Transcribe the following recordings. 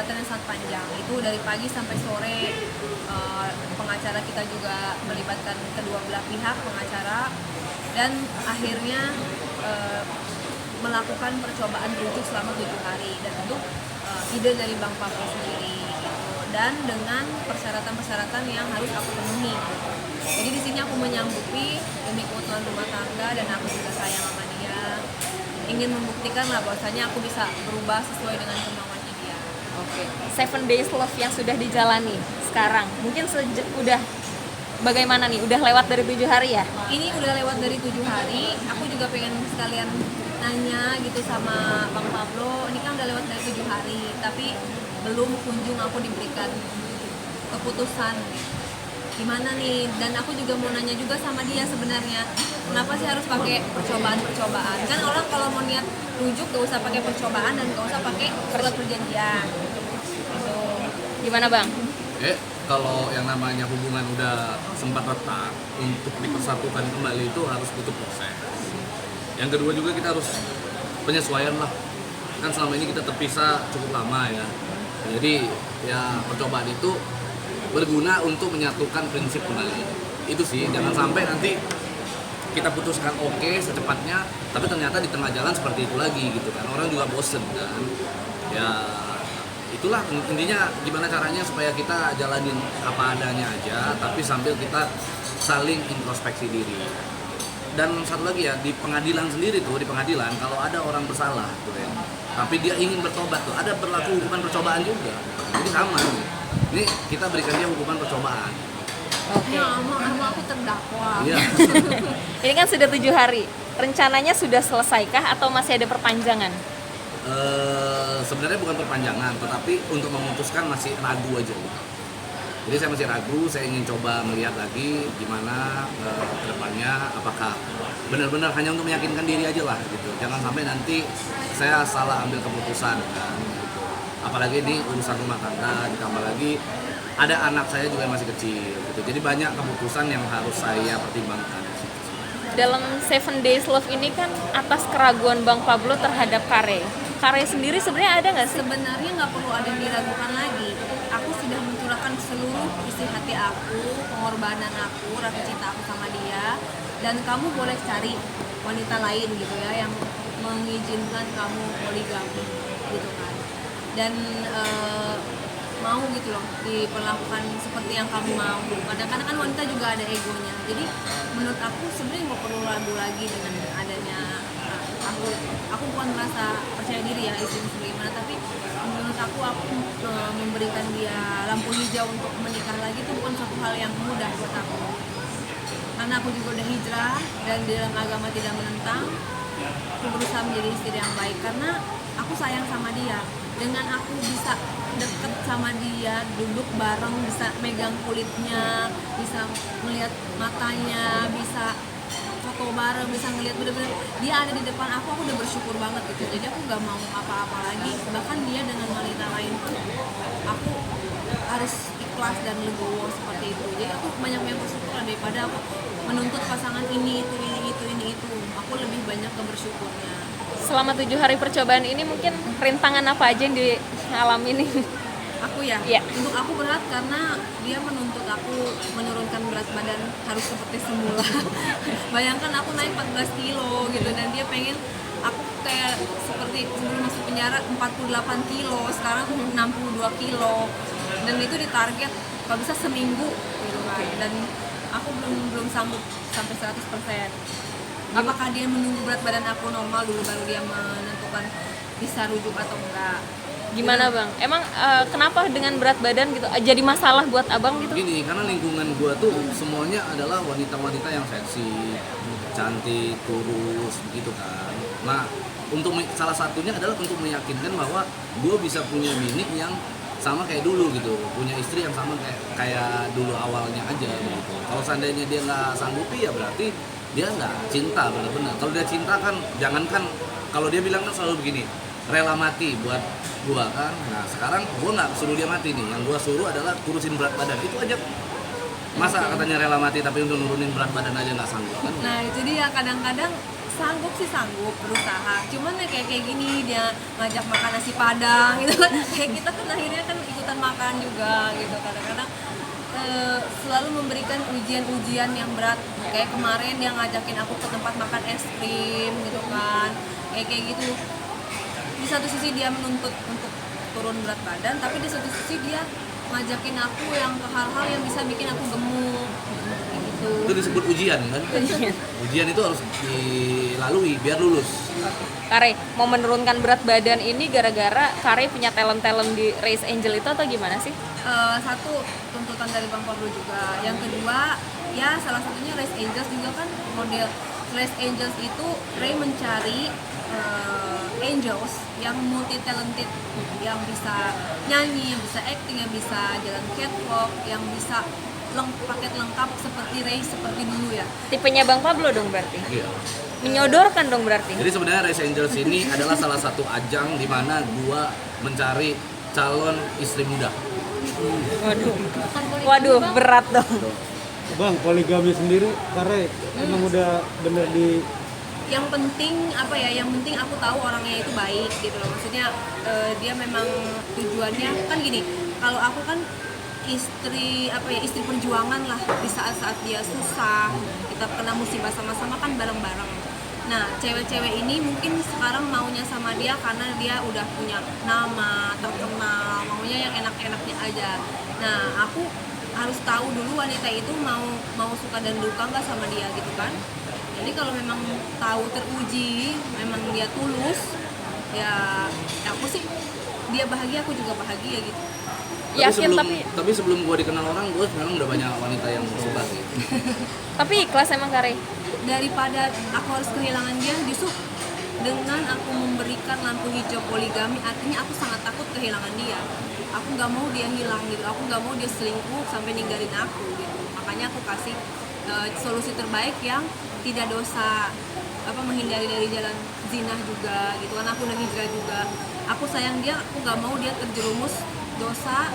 kegiatan yang sangat panjang. Itu dari pagi sampai sore. Pengacara kita juga melibatkan kedua belah pihak pengacara, dan akhirnya melakukan percobaan rujuk selama 7 hari, dan itu ide dari Bang Pablo sendiri gitu. Dan dengan persyaratan-persyaratan yang harus aku penuhi gitu. Jadi di sini aku menyanggupi demi keutuhan rumah tangga, dan aku juga sayang sama dia, ingin membuktikan lah bahwasanya aku bisa berubah sesuai dengan kemauannya dia. Oke. 7 days love yang sudah dijalani sekarang, mungkin udah bagaimana nih? Udah lewat dari 7 hari ya? Ini udah lewat dari 7 hari. Aku juga pengen sekalian nanya gitu sama Bang Pablo. Ini kan udah lewat dari 7 hari, tapi belum kunjung aku diberikan keputusan. Gimana nih? Dan aku juga mau nanya juga sama dia sebenarnya, kenapa sih harus pakai percobaan-percobaan? Kan orang kalau mau niat rujuk gak usah pakai percobaan dan gak usah pakai surat perjanjian. Gitu. Gimana Bang? Kalau yang namanya hubungan udah sempat retak, untuk dipersatukan kembali itu harus butuh proses. Yang kedua juga kita harus penyesuaian lah. Kan selama ini kita terpisah cukup lama ya. Jadi ya percobaan itu berguna untuk menyatukan prinsip kembali. Itu sih, jangan sampai nanti kita putuskan oke secepatnya, tapi ternyata di tengah jalan seperti itu lagi gitu kan. Orang juga bosen kan. Ya itulah intinya, gimana caranya supaya kita jalanin apa adanya aja, tapi sambil kita saling introspeksi diri. Dan satu lagi ya, di pengadilan sendiri tuh, di pengadilan kalau ada orang bersalah tuh ya, tapi dia ingin bertobat tuh, ada berlaku hukuman percobaan juga. Jadi sama nih. Ini kita berikan dia hukuman percobaan. Oke. Ya, sama aku terdakwa. Iya. Ini kan sudah 7 hari. Rencananya sudah selesaikah atau masih ada perpanjangan? Sebenarnya bukan perpanjangan, tetapi untuk memutuskan masih ragu aja. Jadi saya masih ragu, saya ingin coba melihat lagi gimana ke depannya, apakah benar-benar hanya untuk meyakinkan diri aja lah gitu. Jangan sampai nanti saya salah ambil keputusan kan gitu. Apalagi ini urusan rumah tangga, ditambah lagi ada anak saya juga yang masih kecil gitu. Jadi banyak keputusan yang harus saya pertimbangkan. Dalam 7 days love ini kan atas keraguan Bang Pablo terhadap Kare sendiri sebenarnya ada nggak sih? Sebenarnya nggak perlu ada yang diragukan lagi. Aku sudah mencurahkan seluruh isi hati aku, pengorbanan aku, rasa cinta aku sama dia. Dan kamu boleh cari wanita lain gitu ya, yang mengizinkan kamu poligami gitu kan. Dan mau gitu loh diperlakukan seperti yang kamu mau. Kadang-kadang kan wanita juga ada egonya. Jadi menurut aku sebenarnya nggak perlu ragu lagi dengan adanya aku bukan merasa percaya diri ya istri bagaimana, tapi menurut aku memberikan dia lampu hijau untuk menikah lagi itu bukan suatu hal yang mudah buat aku, karena aku juga udah hijrah dan di dalam agama tidak menentang. Aku berusaha menjadi istri yang baik karena aku sayang sama dia. Dengan aku bisa deket sama dia, duduk bareng, bisa megang kulitnya, bisa melihat matanya, bisa foto bareng, bisa ngelihat bener-bener dia ada di depan aku udah bersyukur banget gitu. Jadi aku gak mau apa-apa lagi, bahkan dia dengan wanita lain pun aku harus ikhlas dan legowo seperti itu. Jadi aku banyak bersyukur daripada aku menuntut pasangan ini itu. Aku lebih banyak kebersyukurnya. Selama 7 hari percobaan ini mungkin rintangan apa aja yang dialami nih? Aku ya, Iya. Untuk aku berat karena dia menuntut aku menurunkan berat badan harus seperti semula. Bayangkan aku naik 14 kilo gitu, dan dia pengen aku kayak seperti sebelum masuk penjara 48 kilo, sekarang 62 kilo. Dan itu ditarget kalau bisa seminggu gitu kan. Dan aku belum sanggup sampai 100%. Apakah dia menunggu berat badan aku normal dulu baru dia menentukan bisa rujuk atau enggak? Gimana Bang? Emang kenapa dengan berat badan gitu jadi masalah buat Abang gitu? Gini, karena lingkungan gua tuh semuanya adalah wanita-wanita yang seksi, cantik, kurus, begitu kan. Nah, salah satunya adalah untuk meyakinkan bahwa gua bisa punya bini yang sama kayak dulu gitu, punya istri yang sama kayak dulu awalnya aja gitu. Kalau seandainya dia nggak sanggupi ya berarti dia nggak cinta benar-benar. Kalau dia cinta kan, jangankan kalau dia bilang kan selalu begini, rela mati buat gua kan. Nah sekarang gua nggak suruh dia mati nih, yang gua suruh adalah kurusin berat badan, itu aja. Masa katanya rela mati tapi untuk nurunin berat badan aja nggak sanggup kan? Nah itu dia, kadang-kadang sanggup sih sanggup berusaha, cuman ya kayak gini dia ngajak makan nasi padang gitu kan, kayak kita kan akhirnya kan ikutan makan juga gitu, kadang-kadang selalu memberikan ujian-ujian yang berat. Kayak kemarin dia ngajakin aku ke tempat makan es krim gitu kan, kayak gitu. Di satu sisi dia menuntut untuk turun berat badan, tapi di satu sisi dia ngajakin aku yang ke hal-hal yang bisa bikin aku gemuk gitu. Itu disebut ujian kan? Ujian itu harus dilalui biar lulus. Kare mau menurunkan berat badan ini gara-gara Kare punya talent di Race Angel itu atau gimana sih? Satu, tuntutan dari Bang Pablo juga. Yang kedua, ya salah satunya Race Angels juga kan, model Race Angels itu Ray mencari angels yang multi talented, yang bisa nyanyi, yang bisa acting, yang bisa jalan catwalk, yang bisa paket lengkap seperti Ray seperti dulu ya. Tipenya Bang Pablo dong berarti? Iya. Menyodorkan dong berarti? Jadi sebenarnya Race Angels ini adalah salah satu ajang di mana gua mencari calon istri muda. Waduh, berat dong. Bang, poligami sendiri karena emang udah bener di Yang penting apa ya, yang penting aku tahu orangnya itu baik gitu loh, maksudnya dia memang tujuannya kan gini, kalau aku kan istri istri perjuangan lah, di saat-saat dia susah kita kena musibah sama-sama kan bareng-bareng. Nah, cewek-cewek ini mungkin sekarang maunya sama dia karena dia udah punya nama, terkenal, maunya yang enak-enaknya aja. Nah, aku harus tahu dulu wanita itu mau suka dan duka nggak sama dia gitu kan. Jadi kalau memang tahu teruji, memang dia tulus, ya aku sih dia bahagia, aku juga bahagia gitu. Yakin Tapi sebelum gua dikenal orang, gua memang udah banyak wanita yang suka sih. tapi ikhlas emang Kare. Daripada aku harus kehilangan dia, justru dengan aku memberikan lampu hijau poligami, artinya aku sangat takut kehilangan dia. Aku nggak mau dia hilang gitu, aku nggak mau dia selingkuh sampai ninggalin aku gitu. Makanya aku kasih solusi terbaik yang tidak dosa, menghindari dari jalan zina juga gitu kan. Aku udah hijrah juga, aku sayang dia, aku nggak mau dia terjerumus dosa,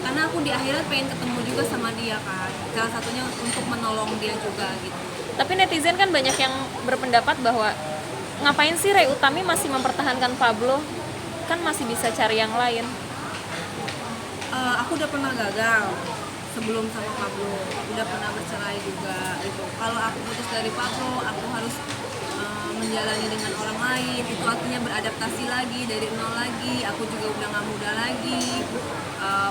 karena aku di akhirat pengen ketemu juga sama dia kan, salah satunya untuk menolong dia juga gitu. Tapi netizen kan banyak yang berpendapat bahwa ngapain sih Ray Utami masih mempertahankan Pablo, kan masih bisa cari yang lain. Aku udah pernah gagal sebelum sama Pablo, udah pernah bercerai juga gitu. Kalau aku putus dari Pablo, aku harus menjalani dengan orang lain, itu artinya beradaptasi lagi dari nol lagi. Aku juga udah gak muda lagi.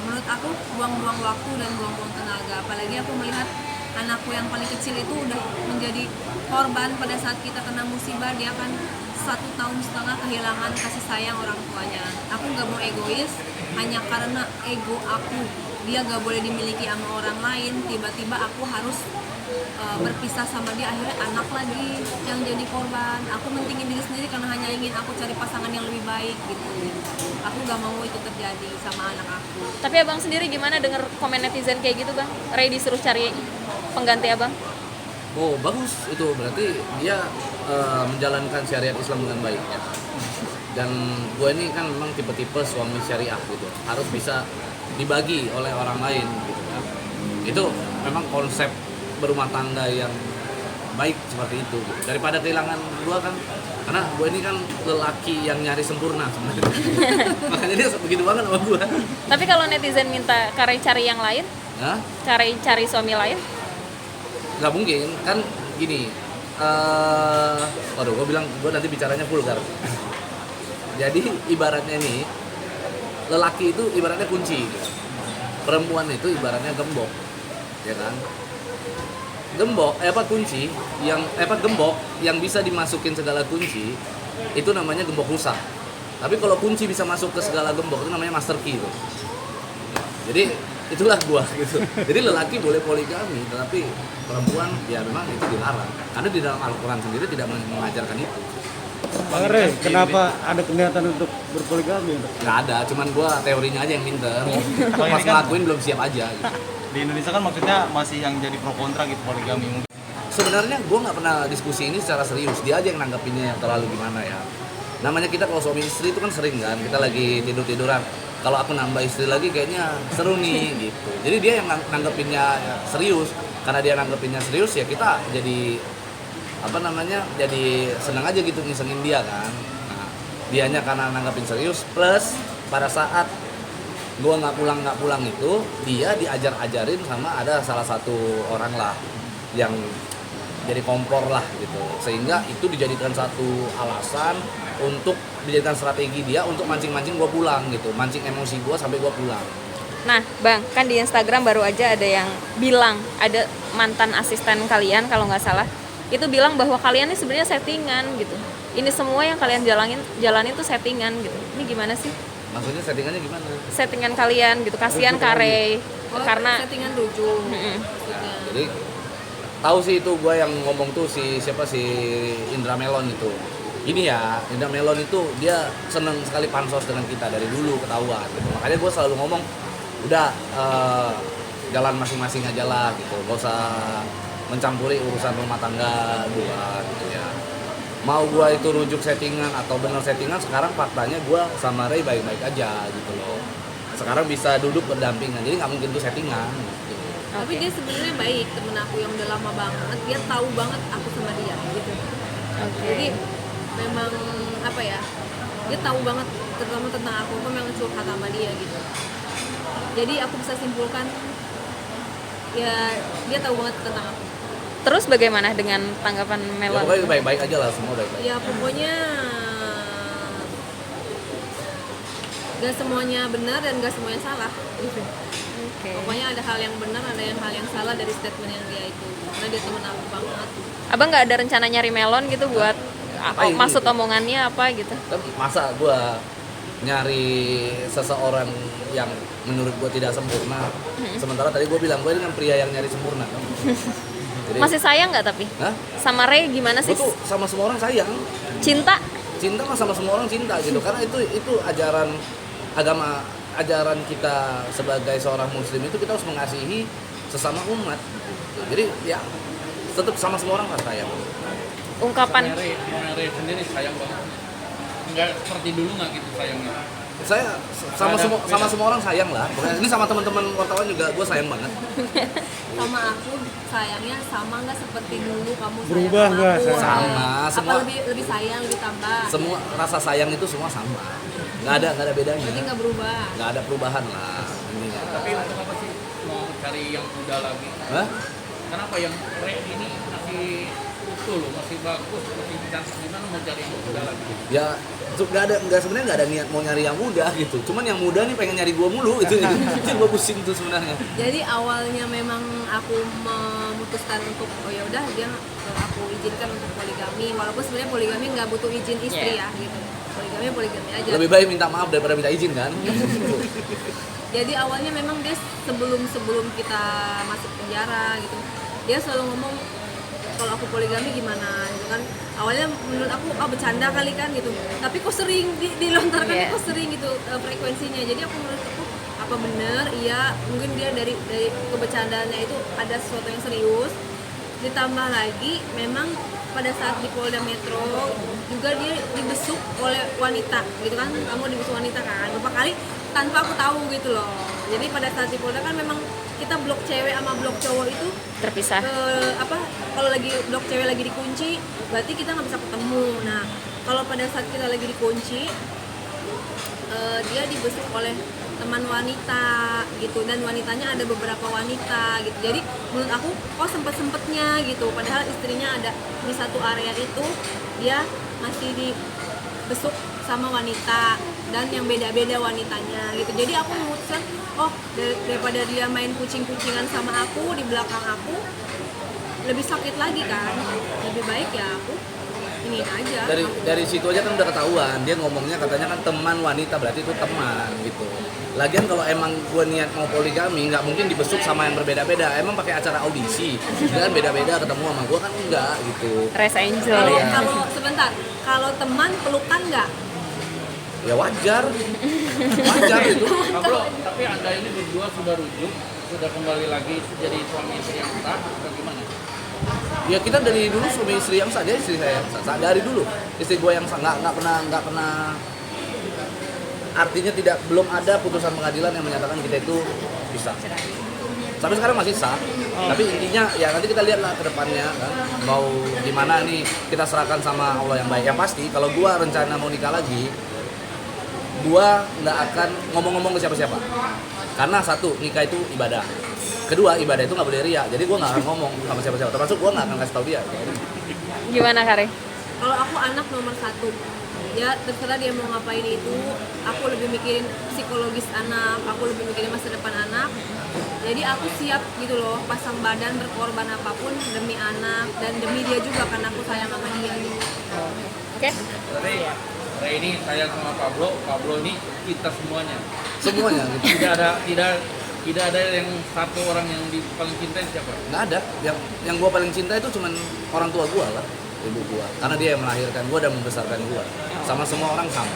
Menurut aku buang-buang waktu dan buang-buang tenaga, apalagi aku melihat anakku yang paling kecil itu udah menjadi korban pada saat kita kena musibah. Dia kan 1,5 tahun kehilangan kasih sayang orang tuanya. Aku gak mau egois hanya karena ego aku, dia gak boleh dimiliki sama orang lain, tiba-tiba aku harus berpisah sama dia, akhirnya anak lagi yang jadi korban. Aku mentingin diri sendiri karena hanya ingin aku cari pasangan yang lebih baik gitu. Aku gak mau itu terjadi sama anak aku. Tapi abang sendiri gimana denger komen netizen kayak gitu bang? Ray disuruh cari pengganti abang? Oh bagus, itu berarti dia menjalankan syariat Islam dengan baik ya. Dan gue ini kan memang tipe-tipe suami syariah gitu, harus bisa dibagi oleh orang lain gitu kan. Itu memang konsep berumah tangga yang baik seperti itu gitu. Daripada kehilangan gue kan, karena gue ini kan lelaki yang nyari sempurna sebenarnya. Makanya dia begitu banget sama gue. Tapi kalau netizen minta Kare cari yang lain, Hah? cari suami lain, Nggak mungkin kan gini. Waduh, gue bilang gue nanti bicaranya vulgar. Jadi ibaratnya nih, lelaki itu ibaratnya kunci, perempuan itu ibaratnya gembok, ya kan? Gembok, kunci yang gembok yang bisa dimasukin segala kunci itu namanya gembok rusak. Tapi kalau kunci bisa masuk ke segala gembok itu namanya master key tuh. Jadi itulah gua gitu. Jadi lelaki boleh poligami, tetapi perempuan ya memang itu dilarang. Karena di dalam Al-Quran sendiri tidak mengajarkan itu. Bang Ray, kenapa ada niatan untuk berpoligami? Nggak ada, cuman gua teorinya aja yang pinter. Bang, Pas ini kan ngelakuin belum siap aja gitu. di Indonesia kan maksudnya masih yang jadi pro kontra gitu poligami mungkin. Sebenarnya gua nggak pernah diskusi ini secara serius. Dia aja yang nanggapinnya yang terlalu gimana ya. Namanya kita kalau suami istri itu kan sering kan, kita lagi tidur-tiduran. Kalau aku nambah istri lagi kayaknya seru nih gitu. Jadi dia yang nanggepinnya serius. Karena dia nanggepinnya serius ya kita jadi jadi senang aja gitu ngisengin dia kan. Nah, dianya karena nanggapin serius, plus pada saat gue nggak pulang itu dia diajarin sama ada salah satu orang lah yang jadi kompor lah gitu, sehingga itu dijadikan satu alasan untuk dijadikan strategi dia untuk mancing gue pulang gitu, mancing emosi gue sampai gue pulang. Nah, Bang, kan di Instagram baru aja ada yang bilang, ada mantan asisten kalian kalau nggak salah, itu bilang bahwa kalian ini sebenarnya settingan gitu. Ini semua yang kalian jalanin tuh settingan gitu. Ini gimana sih? Maksudnya settingannya gimana? Settingan kalian gitu, kasihan Kare karena settingan rujuk. Jadi tahu sih itu gue yang ngomong tuh si Indra Melon itu. Gini ya, Indra Melon itu dia seneng sekali pansos dengan kita dari dulu ketahuan gitu. Makanya gue selalu ngomong udah jalan masing-masing aja lah gitu, gak usah mencampuri urusan rumah tangga gua gitu ya. Mau gua itu rujuk settingan atau bener settingan, sekarang faktanya gua sama Ray baik-baik aja gitu loh. Sekarang bisa duduk berdampingan, jadi nggak mungkin tuh settingan gitu. Tapi dia sebenarnya baik, temen aku yang udah lama banget, dia tahu banget aku sama dia gitu. Jadi memang apa ya, dia tahu banget terutama tentang aku memang curhat sama dia gitu. Jadi aku bisa simpulkan ya dia tahu banget tentang aku. Terus bagaimana dengan tanggapan Ya, Melon? pokoknya baik-baik aja lah, semua baik-baik. Ya pokoknya gak semuanya benar dan gak semuanya salah gitu. Oke. Pokoknya ada hal yang benar, ada hal yang salah dari statement yang dia itu. Karena dia temen aku banget. Abang nggak ada rencana nyari Melon gitu buat Ngapain maksud gitu? omongannya apa gitu? Kan masa gua nyari seseorang yang menurut gue tidak sempurna, sementara tadi gue bilang gue dengan pria yang nyari sempurna kan? Jadi, Masih sayang nggak tapi? hah? Sama Ray gimana Gue sih? tuh sama semua orang sayang, Cinta? cinta mah sama semua orang cinta gitu, karena itu ajaran agama, ajaran kita sebagai seorang muslim itu kita harus mengasihi sesama umat gitu. Jadi ya tetap sama semua orang lah sayang. Ungkapan Ray sendiri sayang banget. Nggak seperti dulu nggak gitu sayangnya. Saya sama semua orang sayang lah. Ini sama teman-teman wartawan juga gue sayang banget. Sama aku sayangnya sama nggak seperti dulu kamu Berubah sayang nggak? aku? Sama, Apa semua. lebih sayang, lebih tambah? Semua rasa sayang itu semua sama, nggak ada bedanya, Berarti nggak berubah. nggak ada perubahan lah intinya. Tapi untuk apa sih mau cari yang muda lagi? Hah? Kenapa yang Ray ini masih utuh loh, masih bagus, masih cantik, gimana mau cari yang muda lagi? Ya sebenarnya nggak ada niat mau nyari yang muda gitu, cuman yang muda nih pengen nyari gua mulu itu yang gua pusing tuh sebenarnya. Jadi awalnya memang aku memutuskan untuk oh ya udah dia aku izinkan untuk poligami, walaupun sebenarnya poligami nggak butuh izin istri ya gitu. Poligami aja. Lebih baik minta maaf daripada minta izin kan. Jadi awalnya memang dia sebelum kita masuk penjara gitu, dia selalu ngomong kalau aku poligami gimana gitu kan. Awalnya menurut aku bercanda kali kan gitu, tapi kok sering dilontarkan kok sering gitu frekuensinya. Jadi aku menurut aku apa bener iya mungkin dia dari kebercandaannya itu ada sesuatu yang serius. Ditambah lagi memang pada saat di Polda Metro juga dia dibesuk oleh wanita gitu kan, kamu dibesuk wanita kan beberapa kali tanpa aku tahu gitu loh. Jadi pada saat di Polda kan memang kita blok cewek sama blok cowok itu terpisah. Kalau lagi blok cewek lagi dikunci berarti kita nggak bisa ketemu. Nah kalau pada saat kita lagi dikunci dia dibesuk oleh teman wanita gitu, dan wanitanya ada beberapa wanita gitu. Jadi menurut aku kok sempetnya gitu, padahal istrinya ada di satu area itu dia masih dibesuk sama wanita dan yang beda-beda wanitanya gitu. Jadi aku memutuskan daripada dia main kucing-kucingan sama aku di belakang aku lebih sakit lagi kan, lebih baik ya aku ini aja. Dari situ aja kan udah ketahuan, dia ngomongnya katanya kan teman wanita, berarti itu teman gitu. Lagian kalau emang gue niat mau poligami nggak mungkin dibesuk sama yang berbeda-beda, emang pakai acara audisi dia kan beda-beda ketemu sama gue kan enggak gitu. Rest Angel. Kalau sebentar, kalau teman pelukan nggak? Ya wajar itu. Tapi Anda ini berdua sudah rujuk, sudah kembali lagi jadi suami istri yang sah, atau gimana? Ya kita dari dulu suami istri yang sah, dia istri saya yang sah. Dari dulu istri gue yang sah, nggak pernah artinya belum ada putusan pengadilan yang menyatakan kita itu bisa. sampai sekarang masih sah. Tapi intinya ya nanti kita lihatlah ke depannya kan, mau gimana nih, kita serahkan sama Allah yang baik. Yang pasti kalau gua rencana mau nikah lagi, gua nggak akan ngomong-ngomong ke siapa-siapa. Karena satu, nikah itu ibadah. Kedua, ibadah itu nggak boleh riya. Jadi gua nggak akan ngomong sama siapa-siapa. Termasuk gua nggak akan kasih tau dia. Gimana Kare? Kalau aku anak nomor satu, ya terserah dia mau ngapain itu. Aku lebih mikirin psikologis anak, aku lebih mikirin masa depan anak. Jadi aku siap gitu loh, pasang badan berkorban apapun demi anak dan demi dia juga karena aku sayang sama dia gitu. Oke. Berarti hari ini saya sama Pablo ini kita semuanya. Semuanya gitu. Tidak ada yang satu orang yang paling cintai siapa? Nggak ada. Yang gua paling cinta itu cuman orang tua gua lah, ibu gua. Karena dia yang melahirkan gua dan membesarkan gua. Sama semua orang sama.